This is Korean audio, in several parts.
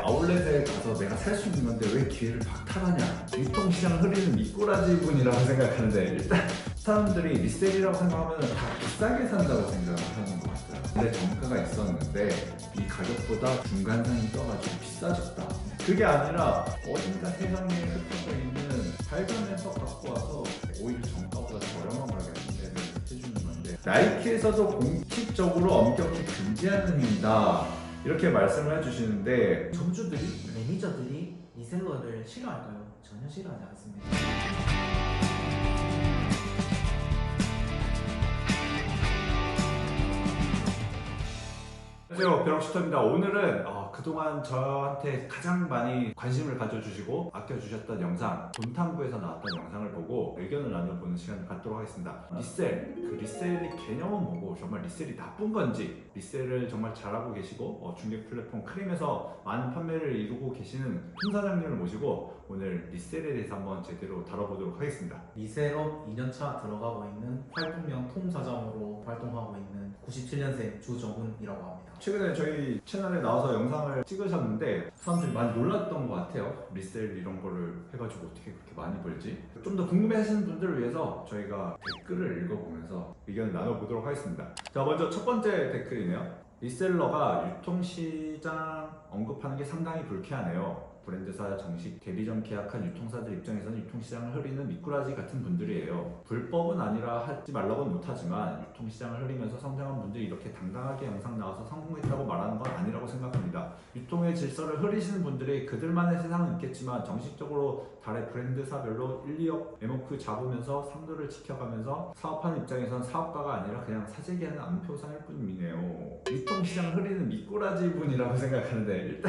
아울렛에 가서 내가 살 수 있는 건데 왜 기회를 박탈하냐, 유통시장을 흐리는 미꾸라지 분이라고 생각하는데, 일단 사람들이 리셀이라고 생각하면 다 비싸게 산다고 생각을 하는 것 같아요. 원래 정가가 있었는데 이 가격보다 중간상이 떠가지고 비싸졌다. 그게 아니라 어딘가 세상에 흩어져 있는 발견해서 갖고 와서 오히려 정가보다 저렴한 가격에 해주는 건데, 나이키에서도 공식적으로 엄격히 금지하는 행위다 이렇게 말씀을 해주시는데, 점주들이, 매니저들이 리셀러를 싫어할까요? 전혀 싫어하지 않습니다. 안녕하세요, 벼락슈터입니다. 오늘은 그동안 저한테 가장 많이 관심을 가져주시고 아껴주셨던 영상, 돈탐구에서 나왔던 영상을 보고 의견을 나눠보는 시간을 갖도록 하겠습니다. 리셀, 그 리셀의 개념은 뭐고, 정말 리셀이 나쁜 건지, 리셀을 정말 잘하고 계시고 중개 플랫폼 크림에서 많은 판매를 이루고 계시는 톰 사장님을 모시고 오늘 리셀에 대해서 한번 제대로 다뤄보도록 하겠습니다. 리셀업 2년차 들어가고 있는 활동명 톰 사장으로 활동하고 있는 97년생 주정훈이라고 합니다. 최근에 저희 채널에 나와서 영상을 찍으셨는데 사람들이 많이 놀랐던 것 같아요. 리셀 이런 거를 해가지고 어떻게 그렇게 많이 벌지? 좀 더 궁금해하시는 분들을 위해서 저희가 댓글을 읽어보면서 의견을 나눠보도록 하겠습니다. 자, 먼저 첫 번째 댓글이네요. 리셀러가 유통시장 언급하는 게 상당히 불쾌하네요. 브랜드사 정식 대리점 계약한 유통사들 입장에서는 유통시장을 흐리는 미꾸라지 같은 분들이에요. 불법은 아니라 하지 말라고는 못하지만 유통시장을 흐리면서 성장한 분들이 이렇게 당당하게 영상 나와서 성공했다고 말하는 건 아니라고 생각합니다. 유통의 질서를 흐리시는 분들이 그들만의 세상은 있겠지만 정식적으로 달의 브랜드사별로 1, 2억 에모크 잡으면서 상도를 지켜가면서 사업하는 입장에선 사업가가 아니라 그냥 사재기하는 안표상일 뿐이네요. 유통시장을 흐리는 미꾸라지 분이라고 생각하는데,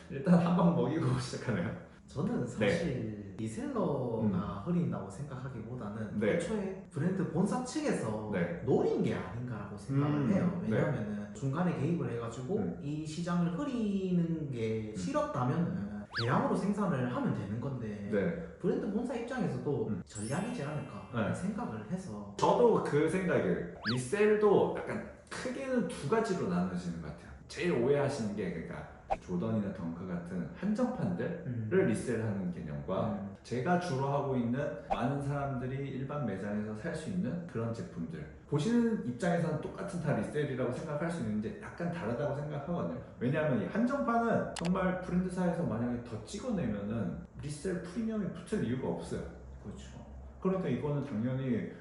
일단 한 방 먹이고 시작하네요. 저는 사실 리셀러가 흐린다고 생각하기보다는 네. 애초에 브랜드 본사 측에서 네. 노린 게 아닌가라고 생각을 해요. 왜냐하면 중간에 개입을 해가지고 이 시장을 흐리는 게 싫었다면 대량으로 생산을 하면 되는 건데 브랜드 본사 입장에서도 전략이지 않을까 생각을 해서, 저도 그 생각이에요. 리셀도 약간 크게는 두 가지로 나눠지는 것 같아요. 제일 오해하시는 게, 그러니까 조던이나 덩크 같은 한정판들을 리셀하는 개념과 제가 주로 하고 있는 많은 사람들이 일반 매장에서 살 수 있는 그런 제품들, 보시는 입장에서는 똑같은 다 리셀이라고 생각할 수 있는데 약간 다르다고 생각하거든요. 왜냐하면 이 한정판은 정말 브랜드사에서 만약에 더 찍어내면은 리셀 프리미엄이 붙을 이유가 없어요. 그렇죠. 그러니까 이거는 당연히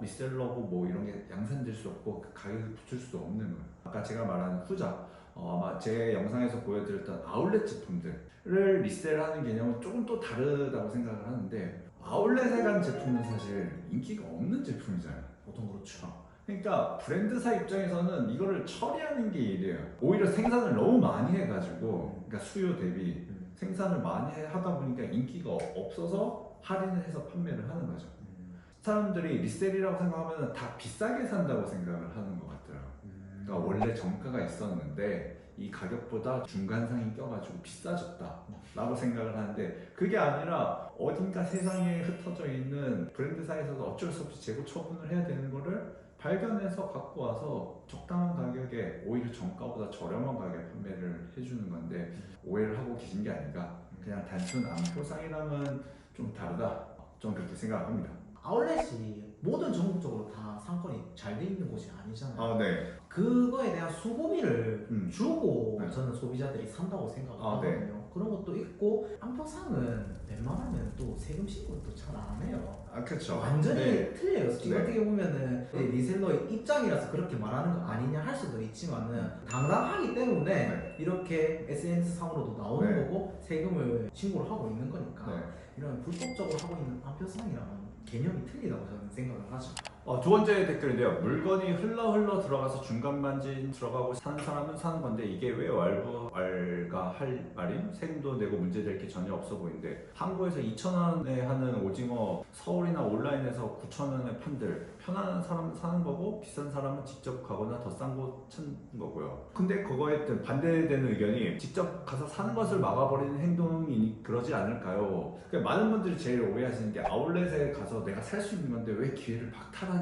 리셀러고 뭐 이런 게 양산될 수 없고 그 가격이 붙을 수도 없는 거예요. 아까 제가 말한 후자, 아마 제 영상에서 보여드렸던 아울렛 제품들을 리셀하는 개념은 조금 또 다르다고 생각을 하는데, 아울렛에 간 제품은 사실 인기가 없는 제품이잖아요. 보통 그렇죠. 그러니까 브랜드사 입장에서는 이거를 처리하는 게 일이에요. 오히려 생산을 너무 많이 해가지고, 그러니까 수요 대비 생산을 많이 하다 보니까 인기가 없어서 할인을 해서 판매를 하는 거죠. 사람들이 리셀이라고 생각하면 다 비싸게 산다고 생각을 하는 것 같아요. 그러니까 원래 정가가 있었는데 이 가격보다 중간상이 껴가지고 비싸졌다 라고 생각을 하는데, 그게 아니라 어딘가 세상에 흩어져 있는 브랜드사에서도 어쩔 수 없이 재고 처분을 해야 되는 거를 발견해서 갖고 와서 적당한 가격에 오히려 정가보다 저렴한 가격에 판매를 해주는 건데, 오해를 하고 계신 게 아닌가. 그냥 단순 안표상이라면 좀 다르다, 좀 그렇게 생각합니다. 아울렛이 모든 전국적으로 다 상권이 잘 돼 있는 곳이 아니잖아요. 네. 그거에 대한 수고비를 주고 저는 소비자들이 산다고 생각을 하거든요. 그런 것도 있고, 안표상은 웬만하면 또 세금 신고를 또 잘 안 해요. 그렇죠. 완전히 틀려요. 어떻게 보면은 리셀러의 입장이라서 그렇게 말하는 거 아니냐 할 수도 있지만은 당당하기 때문에 이렇게 SNS 상으로도 나오는 거고 세금을 신고를 하고 있는 거니까 이런 불법적으로 하고 있는 안표상이랑 개념이 틀리다고 저는 생각을 하죠. 두 번째 댓글인데요. 물건이 흘러 들어가서 중간 마진 들어가고 사는 사람은 사는 건데 이게 왜 왈가 할 말임? 세금도 내고 문제될 게 전혀 없어 보이는데, 한국에서 2,000원에 하는 오징어 서울이나 온라인에서 9,000원에 판들, 편안한 사람은 사는 거고 비싼 사람은 직접 가거나 더 싼 곳 찾는 거고요. 근데 그거에 반대되는 의견이, 직접 가서 사는 것을 막아버리는 행동이 그러지 않을까요? 그러니까 많은 분들이 제일 오해하시는 게, 아울렛에 가서 내가 살 수 있는 건데 왜 기회를 박탈하냐,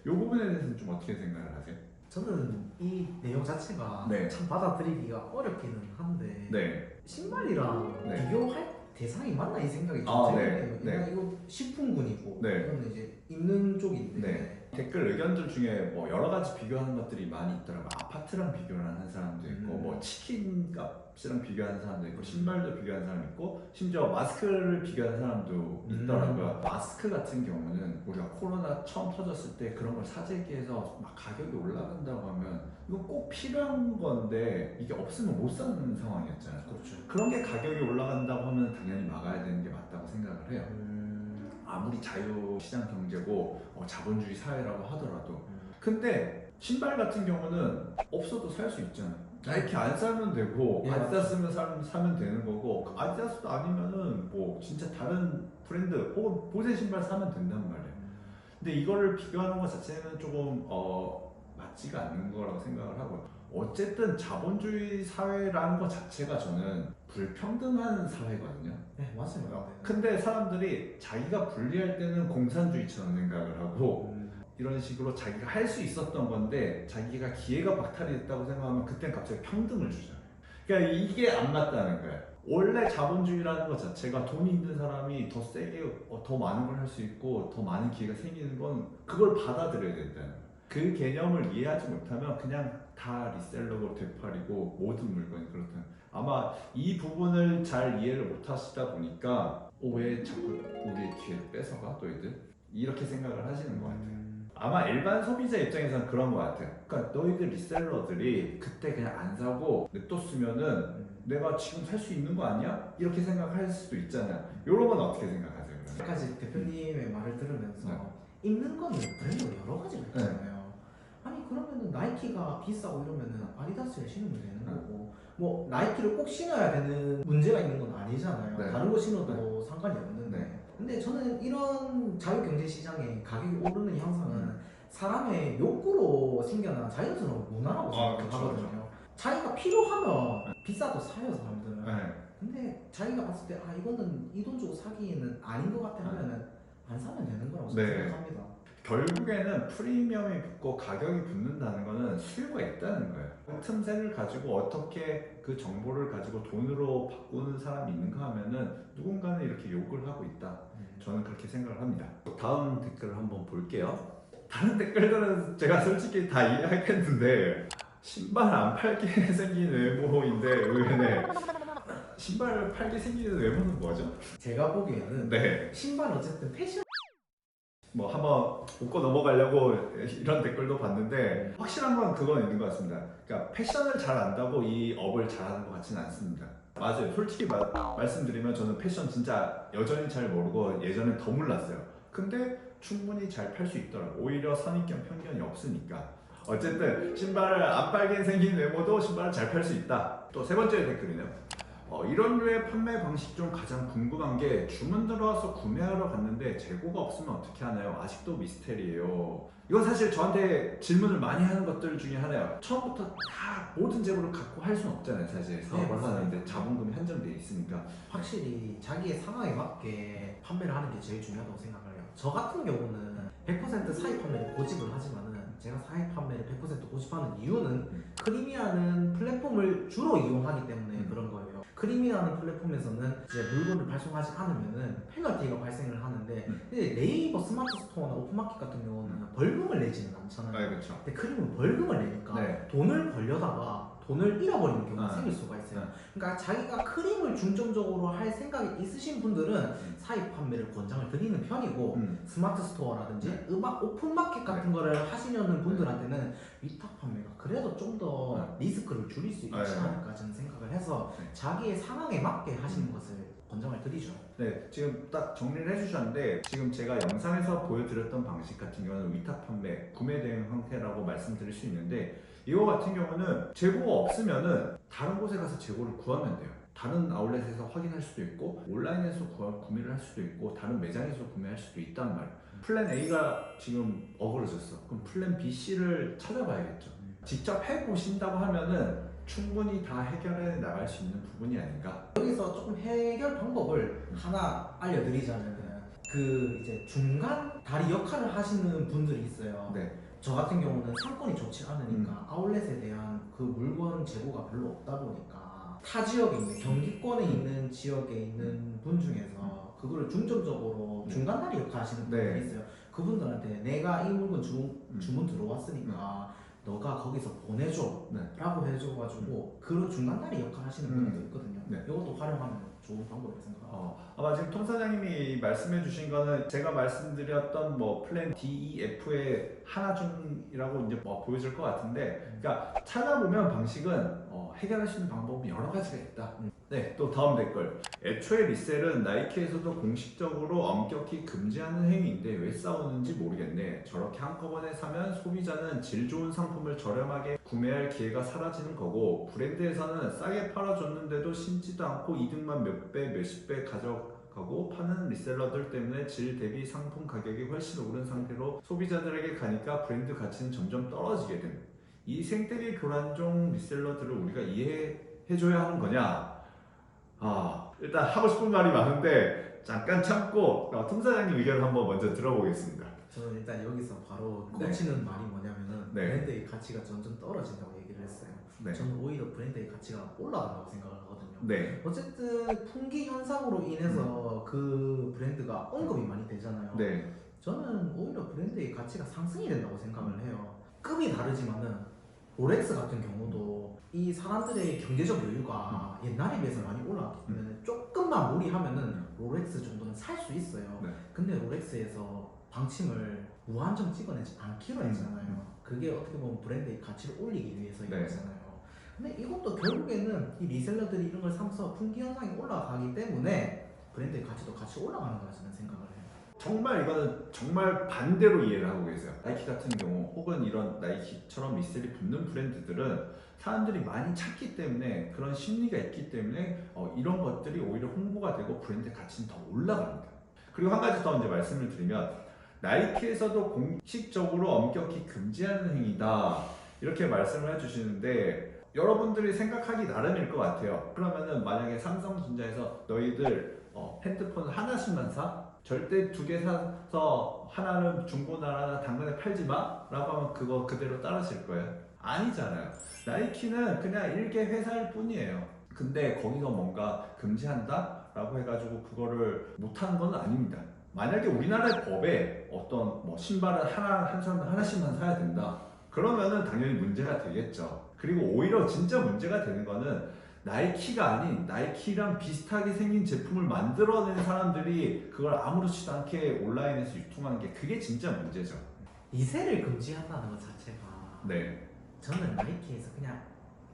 이 부분에 대해서는 좀 어떻게 생각을 하세요? 저는 이 내용 자체가 네. 참 받아들이기가 어렵기는 한데 네. 신발이랑 네. 비교할 대상이 맞나 이 생각이 좀 아, 들거든요. 네. 일단 이거 식품군이고 네. 이거는 이제 입는 쪽인데 네. 댓글 의견들 중에 뭐 여러 가지 비교하는 것들이 많이 있더라고요. 아파트랑 비교를 하는 사람도 있고, 뭐 치킨 값이랑 비교하는 사람도 있고, 신발도 비교하는 사람도 있고, 심지어 마스크를 비교하는 사람도 있더라고요. 마스크 같은 경우는 우리가 코로나 처음 터졌을 때 그런 걸 사재기해서 막 가격이 올라간다고 하면 이거 꼭 필요한 건데 이게 없으면 못 사는 상황이었잖아요. 그렇죠. 그런 게 가격이 올라간다고 하면 당연히 막아야 되는 게 맞다고 생각을 해요. 아무리 자유시장 경제고 자본주의 사회라고 하더라도 근데 신발 같은 경우는 없어도 살 수 있잖아요. 나이키 안 사면 되고 예, 아디다스면 사면 되는 거고 아디다스도 아니면은 뭐 진짜 다른 브랜드 혹은 보세 신발 사면 된단 말이에요. 근데 이거를 비교하는 것 자체는 조금 맞지가 않는 거라고 생각을 하고요. 어쨌든 자본주의 사회라는 것 자체가 저는 불평등한 사회거든요. 네, 맞습니다. 근데 사람들이 자기가 불리할 때는 공산주의처럼 생각을 하고 이런 식으로 자기가 할 수 있었던 건데 자기가 기회가 박탈이 됐다고 생각하면 그땐 갑자기 평등을 주잖아요. 그러니까 이게 안 맞다는 거예요. 원래 자본주의라는 것 자체가 돈이 있는 사람이 더 세게 더 많은 걸 할 수 있고 더 많은 기회가 생기는 건 그걸 받아들여야 된다는 거예요. 그 개념을 이해하지 못하면 그냥 다 리셀러고 되팔이고 모든 물건이 그렇다는 아마 이 부분을 잘 이해를 못 하시다 보니까 왜 자꾸 우리의 기회를 뺏어가 너희들? 이렇게 생각을 하시는 것 같아요. 아마 일반 소비자 입장에서는 그런 것 같아요. 그러니까 너희들 리셀러들이 그때 그냥 안 사고 냅뒀으면은 내가 지금 살 수 있는 거 아니야? 이렇게 생각할 수도 있잖아요. 이런 건 어떻게 생각하세요? 아까 까지 대표님의 말을 들으면서 네. 입는 거는 브랜드가 여러 가지가 있잖아요. 아니 그러면은 나이키가 비싸고 이러면은 아디다스를 신으면 되는 거고 뭐 나이키를 꼭 신어야 되는 문제가 있는 건 아니잖아요. 네. 다른 거 신어도 상관이 없는데. 네. 근데 저는 이런 자유경제 시장에 가격이 오르는 현상은 사람의 욕구로 생겨난 자연스러운 문화라고 생각하거든요. 자기가 필요하면 비싸도 사요 사람들은. 네. 근데 자기가 봤을 때 아 이거는 이 돈 주고 사기에는 아닌 것 같아 하면은 안 사면 되는 거라고 네. 생각합니다. 결국에는 프리미엄이 붙고 가격이 붙는다는 것은 수요가 있다는 거예요. 그 틈새를 가지고 어떻게 그 정보를 가지고 돈으로 바꾸는 사람이 있는가 하면은 누군가는 이렇게 욕을 하고 있다. 저는 그렇게 생각을 합니다. 다음 댓글을 한번 볼게요. 다른 댓글들은 제가 솔직히 다 이해하겠는데 신발 안 팔게 생긴 외모인데 의외네. 신발 팔게 생기는 외모는 뭐죠? 제가 보기에는 네. 신발 어쨌든 패션 뭐 한번 웃고 넘어가려고 이런 댓글도 봤는데 확실한 건 그건 있는 것 같습니다. 그러니까 패션을 잘 안다고 이 업을 잘하는 것 같지는 않습니다. 맞아요. 솔직히 말씀드리면 저는 패션 진짜 여전히 잘 모르고 예전에 더 몰랐어요. 근데 충분히 잘 팔 수 있더라고요. 오히려 선입견 편견이 없으니까. 어쨌든 신발을 안 빨게 생긴 외모도 신발을 잘 팔 수 있다. 또 세 번째 댓글이네요. 이런 류의 판매 방식 중 가장 궁금한 게 주문 들어와서 구매하러 갔는데 재고가 없으면 어떻게 하나요? 아직도 미스테리예요. 이건 사실 저한테 질문을 많이 하는 것들 중에 하나예요. 처음부터 다 모든 재고를 갖고 할 수는 없잖아요. 사실 사업을 하는데 자본금이 한정돼 있으니까. 확실히 자기의 상황에 맞게 판매를 하는 게 제일 중요하다고 생각을 해요. 저 같은 경우는 100% 사입 판매를 고집을 하지만은 제가 사입 판매를 100% 고집하는 이유는 크리미라는 플랫폼을 주로 이용하기 때문에 그런 거예요. 크리미라는 플랫폼에서는 이제 물건을 발송하지 않으면은 페널티가 발생을 하는데 근데 네이버 스마트 스토어나 오픈마켓 같은 경우는 벌금을 내지는 않잖아요. 네, 그렇죠. 근데 크림은 벌금을 내니까 네. 돈을 벌려다가 돈을 잃어버리는 경우가 생길 수가 있어요. 네. 그러니까 자기가 크림을 중점적으로 할 생각이 있으신 분들은 사입 판매를 권장을 드리는 편이고 스마트 스토어라든지 음악 오픈마켓 같은 거를 하시려는 분들한테는 위탁 판매가 그래도 좀 더 리스크를 줄일 수 있지 않을까 저는 생각을 해서 자기의 상황에 맞게 하시는 것을 권장을 드리죠. 네, 지금 딱 정리를 해주셨는데 지금 제가 영상에서 보여드렸던 방식 같은 경우는 위탁 판매, 구매 대행 형태라고 말씀드릴 수 있는데 이거 같은 경우는 재고가 없으면은 다른 곳에 가서 재고를 구하면 돼요. 다른 아울렛에서 확인할 수도 있고 온라인에서 구매를 할 수도 있고 다른 매장에서 구매할 수도 있단 말이에요. 플랜 A가 지금 어그러졌어. 그럼 플랜 B, C를 찾아봐야겠죠. 직접 해보신다고 하면은 충분히 다 해결해 나갈 수 있는 부분이 아닌가. 여기서 조금 해결 방법을 하나 알려드리자면 그 이제 중간 다리 역할을 하시는 분들이 있어요. 네. 저 같은 경우는 상권이 좋지 않으니까 아울렛에 대한 그 물건 재고가 별로 없다 보니까 타 지역에 있는 경기권에 있는 지역에 있는 분 중에서 그거를 중점적으로 중간다리 역할 하시는 분들이 있어요. 그분들한테 내가 이 물건 주문 들어왔으니까 너가 거기서 보내줘 라고 해줘가지고 그런 중간다리 역할 하시는 분들도 있거든요. 이것도 활용하면 좋은 방법이라고 생각합니다. 아마 지금 통 사장님이 말씀해 주신 거는 제가 말씀드렸던 뭐 플랜 D, E, F의 하나 중이라고 이제 뭐 보여질 것 같은데, 그러니까 찾아보면 방식은 해결할 수 있는 방법이 여러 가지가 있다. 네, 또 다음 댓글. 애초에 리셀은 나이키에서도 공식적으로 엄격히 금지하는 행위인데 왜 싸우는지 모르겠네. 저렇게 한꺼번에 사면 소비자는 질 좋은 상품을 저렴하게 구매할 기회가 사라지는 거고, 브랜드에서는 싸게 팔아줬는데도 신지도 않고 이득만 몇 배, 몇십 배 가져가고 파는 리셀러들 때문에 질 대비 상품 가격이 훨씬 오른 상태로 소비자들에게 가니까 브랜드 가치는 점점 떨어지게 됨. 이 생태계 교란종 리셀러들을 우리가 이해해줘야 하는 거냐? 일단 하고 싶은 말이 많은데 잠깐 참고 통 사장님 의견을 한번 먼저 들어보겠습니다. 저는 일단 여기서 바로 꽂히는 말이 뭐냐면은 브랜드의 가치가 점점 떨어진다고 얘기를 했어요. 저는 오히려 브랜드의 가치가 올라간다고 생각을 하거든요. 어쨌든 품귀 현상으로 인해서 그 브랜드가 언급이 많이 되잖아요. 저는 오히려 브랜드의 가치가 상승이 된다고 생각을 해요. 급이 다르지만은 롤렉스 같은 경우도 이 사람들의 경제적 여유가 옛날에 비해서 많이 올라왔기 때문에 조금만 무리하면은 롤렉스 정도는 살 수 있어요. 근데 롤렉스에서 방침을 무한정 찍어내지 않기로 했잖아요. 그게 어떻게 보면 브랜드의 가치를 올리기 위해서이잖아요. 근데 이것도 결국에는 이 리셀러들이 이런 걸 사면서 품귀 현상이 올라가기 때문에 브랜드의 가치도 같이 올라가는 거라 저는 생각을 해요. 정말 이거는 정말 반대로 이해를 하고 계세요. 나이키 같은 경우 혹은 이런 나이키처럼 리셀이 붙는 브랜드들은 사람들이 많이 찾기 때문에 그런 심리가 있기 때문에 이런 것들이 오히려 홍보가 되고 브랜드 가치는 더 올라갑니다. 그리고 한 가지 더 이제 말씀을 드리면 나이키에서도 공식적으로 엄격히 금지하는 행위다 이렇게 말씀을 해주시는데 여러분들이 생각하기 나름일 것 같아요. 그러면은 만약에 삼성전자에서 너희들 핸드폰 하나씩만 사? 절대 2개 사서 하나는 중고나라나 당근에 팔지 마? 라고 하면 그거 그대로 따르실 거예요? 아니잖아요. 나이키는 그냥 일개 회사일 뿐이에요. 근데 거기서 뭔가 금지한다? 라고 해가지고 그거를 못하는 건 아닙니다. 만약에 우리나라의 법에 어떤 뭐 신발을 한 사람당 하나씩만 사야 된다. 그러면은 당연히 문제가 되겠죠. 그리고 오히려 진짜 문제가 되는 거는 나이키가 아닌 나이키랑 비슷하게 생긴 제품을 만들어낸 사람들이 그걸 아무렇지도 않게 온라인에서 유통하는 게 그게 진짜 문제죠. 리셀을 금지한다는 것 자체가 저는 나이키에서 그냥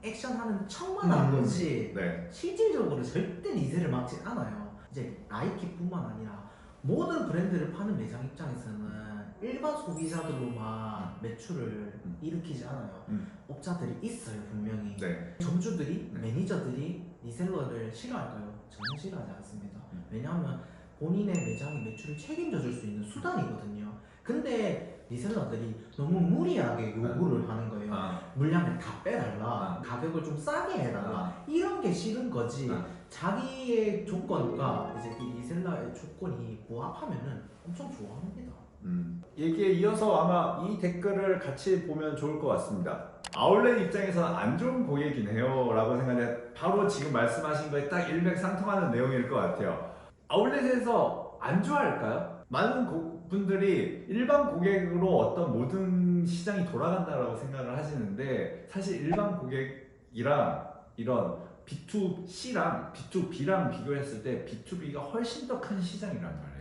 액션하는 척만 한 거지 실질적으로 절대 리셀을 막지 않아요. 이제 나이키뿐만 아니라 모든 브랜드를 파는 매장 입장에서는 일반 소비자들로만 매출을 일으키지 않아요. 업자들이 있어요 분명히. 점주들이 매니저들이 리셀러를 싫어할까요? 전혀 싫어하지 않습니다. 왜냐하면 본인의 매장의 매출을 책임져 줄 수 있는 수단이거든요. 근데 리셀러들이 너무 무리하게 요구를 하는 거예요. 물량을 다 빼달라, 가격을 좀 싸게 해달라, 이런 게 싫은 거지. 자기의 조건과 이제 이 리셀러의 조건이 부합하면은 엄청 좋아합니다. 얘기에 이어서 아마 이 댓글을 같이 보면 좋을 것 같습니다. 아울렛 입장에서는 안 좋은 고객이네요 라고 생각하는데 바로 지금 말씀하신 거에 딱 일맥상통하는 내용일 것 같아요. 아울렛에서 안 좋아할까요? 많은 분들이 일반 고객으로 어떤 모든 시장이 돌아간다라고 생각을 하시는데 사실 일반 고객이랑 이런 B2C랑 B2B랑 비교했을 때 B2B가 훨씬 더 큰 시장이란 말이에요.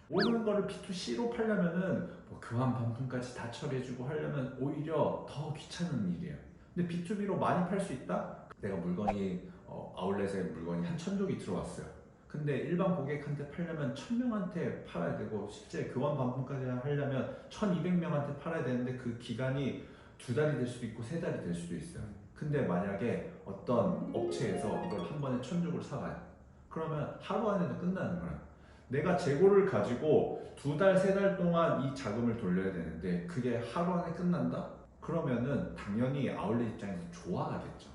모든 거를 B2C로 팔려면은 뭐 교환 반품까지 다 처리해주고 하려면 오히려 더 귀찮은 일이에요. 근데 B2B로 많이 팔 수 있다? 내가 물건이 아울렛에 물건이 한 1000족이 들어왔어요. 근데 일반 고객한테 팔려면 1000명한테 팔아야 되고 실제 교환 반품까지 하려면 1200명한테 팔아야 되는데 그 기간이 2달이 될 수도 있고 3달이 될 수도 있어요. 근데 만약에 어떤 업체에서 이걸 한 번에 1000족을 사가요. 그러면 하루 안에도 끝나는 거예요. 내가 재고를 가지고 2달, 3달 동안 이 자금을 돌려야 되는데 그게 하루 안에 끝난다? 그러면은 당연히 아울렛 입장에서 좋아하겠죠.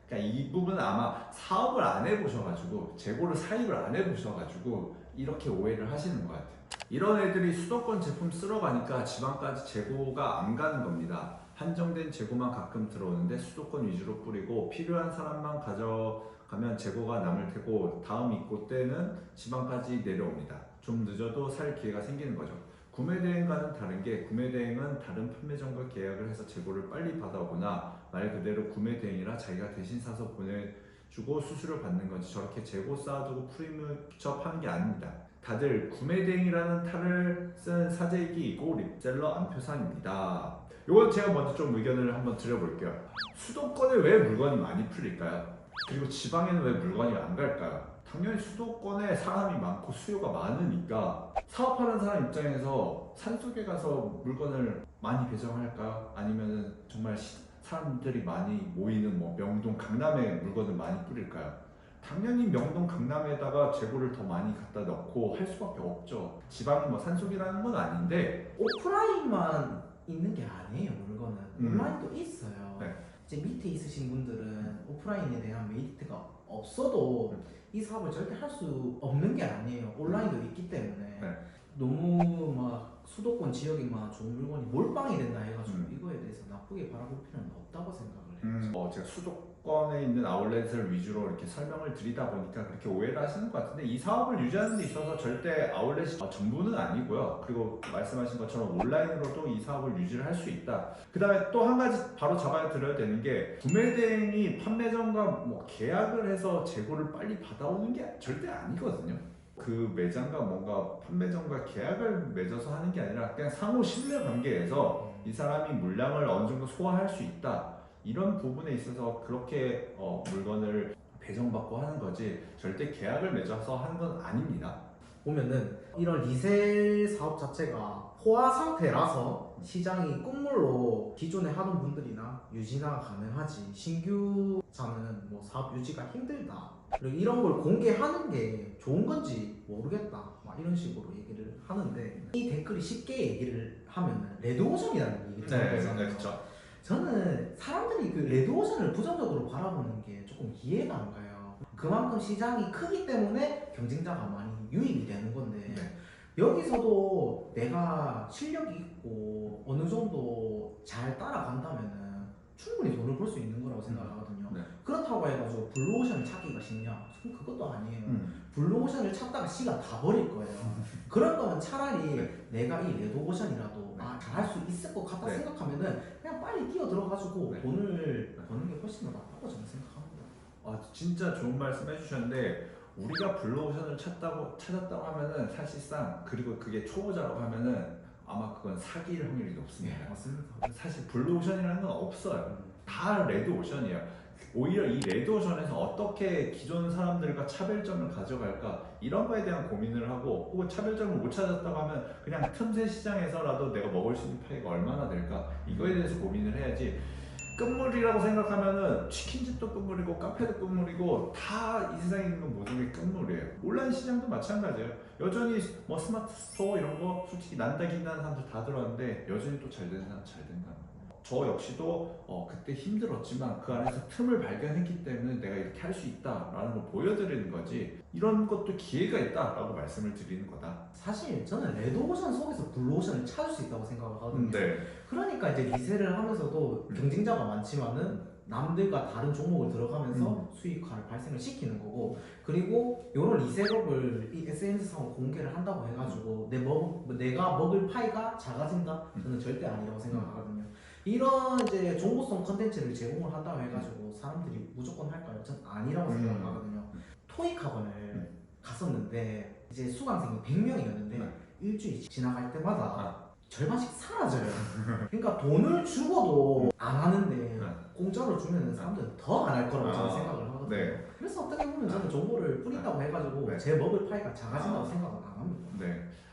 그러니까 이 부분은 아마 사업을 안 해보셔가지고 재고를 사입을 안 해보셔가지고 이렇게 오해를 하시는 것 같아요. 이런 애들이 수도권 제품 쓸어 가니까 지방까지 재고가 안 가는 겁니다. 한정된 재고만 가끔 들어오는데 수도권 위주로 뿌리고 필요한 사람만 가져가면 재고가 남을 테고 다음 입고 때는 지방까지 내려옵니다. 좀 늦어도 살 기회가 생기는 거죠. 구매 대행과는 다른 게 구매 대행은 다른 판매점과 계약을 해서 재고를 빨리 받아오거나 말 그대로 구매 대행이라 자기가 대신 사서 보내주고 수수료 받는 건지 저렇게 재고 쌓아두고 프리미엄 픽업하는 게 아닙니다. 다들 구매 대행이라는 탈을 쓴 사재기이고 립셀러 안표산입니다. 이건 제가 먼저 좀 의견을 한번 드려볼게요. 수도권에 왜 물건이 많이 풀릴까요? 그리고 지방에는 왜 물건이 안 갈까요? 당연히 수도권에 사람이 많고 수요가 많으니까 사업하는 사람 입장에서 산속에 가서 물건을 많이 배정할까요? 아니면 정말 사람들이 많이 모이는 뭐 명동, 강남에 물건을 많이 뿌릴까요? 당연히 명동, 강남에다가 재고를 더 많이 갖다 넣고 할 수밖에 없죠. 지방이 뭐 산속이라는 건 아닌데 오프라인만 있는 게 아니에요. 물건은 온라인도 있어요. 네. 이제 밑에 있으신 분들은 오프라인에 대한 메리트가 없어도 이 사업을 절대 할 수 없는 게 아니에요. 온라인도 있기 때문에. 네. 너무 막 수도권 지역에만 좋은 물건이 몰빵이 된다 해가지고 이거에 대해서 나쁘게 바라볼 필요는 없다고 생각을 해요. 제가 수도권에 있는 아울렛을 위주로 이렇게 설명을 드리다 보니까 그렇게 오해를 하시는 것 같은데 이 사업을 유지하는 데 있어서 절대 아울렛이 전부는 아니고요. 그리고 말씀하신 것처럼 온라인으로도 이 사업을 유지를 할 수 있다. 그 다음에 또 한 가지 바로 잡아야 드려야 되는 게 구매 대행이 판매점과 뭐 계약을 해서 재고를 빨리 받아오는 게 절대 아니거든요. 그 매장과 뭔가 판매점과 계약을 맺어서 하는 게 아니라 그냥 상호 신뢰 관계에서 이 사람이 물량을 어느 정도 소화할 수 있다. 이런 부분에 있어서 그렇게 물건을 배정받고 하는 거지 절대 계약을 맺어서 하는 건 아닙니다. 보면은 이런 리셀 사업 자체가 포화 상태라서 시장이 끝물로 기존에 하던 분들이나 유지가 가능하지 신규자는 뭐 사업 유지가 힘들다 그리고 이런 걸 공개하는 게 좋은 건지 모르겠다 막 이런 식으로 얘기를 하는데 이 댓글이 쉽게 얘기를 하면은 레드오션이라는 얘기를 들어보잖아요. 그렇죠. 저는 사람들이 그 레드오션을 부정적으로 바라보는 게 조금 이해가 안 가요. 그만큼 시장이 크기 때문에 경쟁자가 많이 유입이 되는 건데 여기서도 내가 실력이 있고 어느 정도 잘 따라간다면은 충분히 돈을 벌 수 있는 거라고 생각하거든요. 그렇다고 해가지고 블루오션을 찾기가 쉽냐? 전 그것도 아니에요. 블루오션을 찾다가 시간 다 버릴 거예요. 그럴 거면 차라리 내가 이 레드오션이라도 잘할 수 있을 것 같다 생각하면은 그냥 빨리 뛰어 들어가지고 돈을 버는 게 훨씬 더 낫다고 저는 생각합니다. 진짜 좋은 말씀 해주셨는데 우리가 블루오션을 찾았다고 하면은 사실상 그리고 그게 초보자라고 하면은 아마 그건 사기일 확률이 높습니다. 네, 맞습니다. 사실 블루오션이라는 건 없어요. 다 레드오션이에요. 오히려 이 레드오션에서 어떻게 기존 사람들과 차별점을 가져갈까 이런 거에 대한 고민을 하고 혹은 차별점을 못 찾았다고 하면 그냥 틈새 시장에서라도 내가 먹을 수 있는 파이가 얼마나 될까 이거에 대해서 고민을 해야지 끝물이라고 생각하면은 치킨집도 끝물이고 카페도 끝물이고 다 이 세상에 있는 건 모든 게 끝물이에요. 온라인 시장도 마찬가지예요. 여전히 뭐 스마트 스토어 이런 거 솔직히 난다 긴다는 사람들 다 들어왔는데 여전히 또 잘 되는 사람 잘 된다는 거. 저 역시도 그때 힘들었지만 그 안에서 틈을 발견했기 때문에 내가 이렇게 할 수 있다라는 걸 보여드리는 거지 이런 것도 기회가 있다라고 말씀을 드리는 거다. 사실 저는 레드오션 속에서 블루오션을 찾을 수 있다고 생각을 하거든요. 그러니까 이제 리셀을 하면서도 경쟁자가 많지만은 남들과 다른 종목을 들어가면서 수익화를 발생을 시키는 거고 그리고 이런 리셀업을 이 SNS상으로 공개를 한다고 해가지고 내가 먹을 파이가 작아진다? 저는 절대 아니라고 생각하거든요. 이런 이제 정보성 컨텐츠를 제공을 한다고 해가지고 사람들이 무조건 할까요? 전 아니라고 생각하거든요. 토익 학원을 갔었는데 이제 수강생이 100명이었는데 일주일 지나갈 때마다 절반씩 사라져요. 그러니까 돈을 주고도 안 하는데 공짜로 주면 사람들은 더 안 할 거라고 저는 생각을 하거든요. 그래서 어떻게 보면 저는 정보를 뿌린다고 해가지고 제 먹을 파이가 작아진다고 생각은 안 합니다.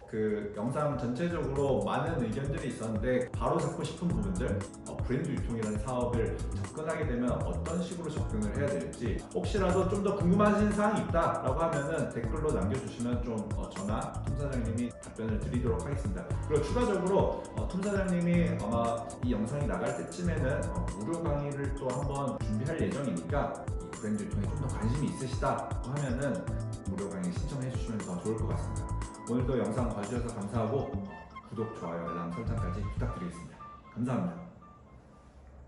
그 영상 전체적으로 많은 의견들이 있었는데 바로 잡고 싶은 부분들 브랜드 유통이라는 사업을 접근하게 되면 어떤 식으로 접근을 해야 될지 혹시라도 좀 더 궁금하신 사항이 있다라고 하면은 댓글로 남겨주시면 좀 저나 톰 사장님이 답변을 드리도록 하겠습니다. 그리고 추가적으로 톰 사장님이 아마 이 영상이 나갈 때쯤에는 무료 강의를 또 한번 준비할 예정이니까 이 브랜드를 통해 좀 더 관심이 있으시다 하면은 무료 강의 신청해 주시면 더 좋을 것 같습니다. 오늘도 영상 봐주셔서 감사하고 구독, 좋아요, 알람 설정까지 부탁드리겠습니다. 감사합니다.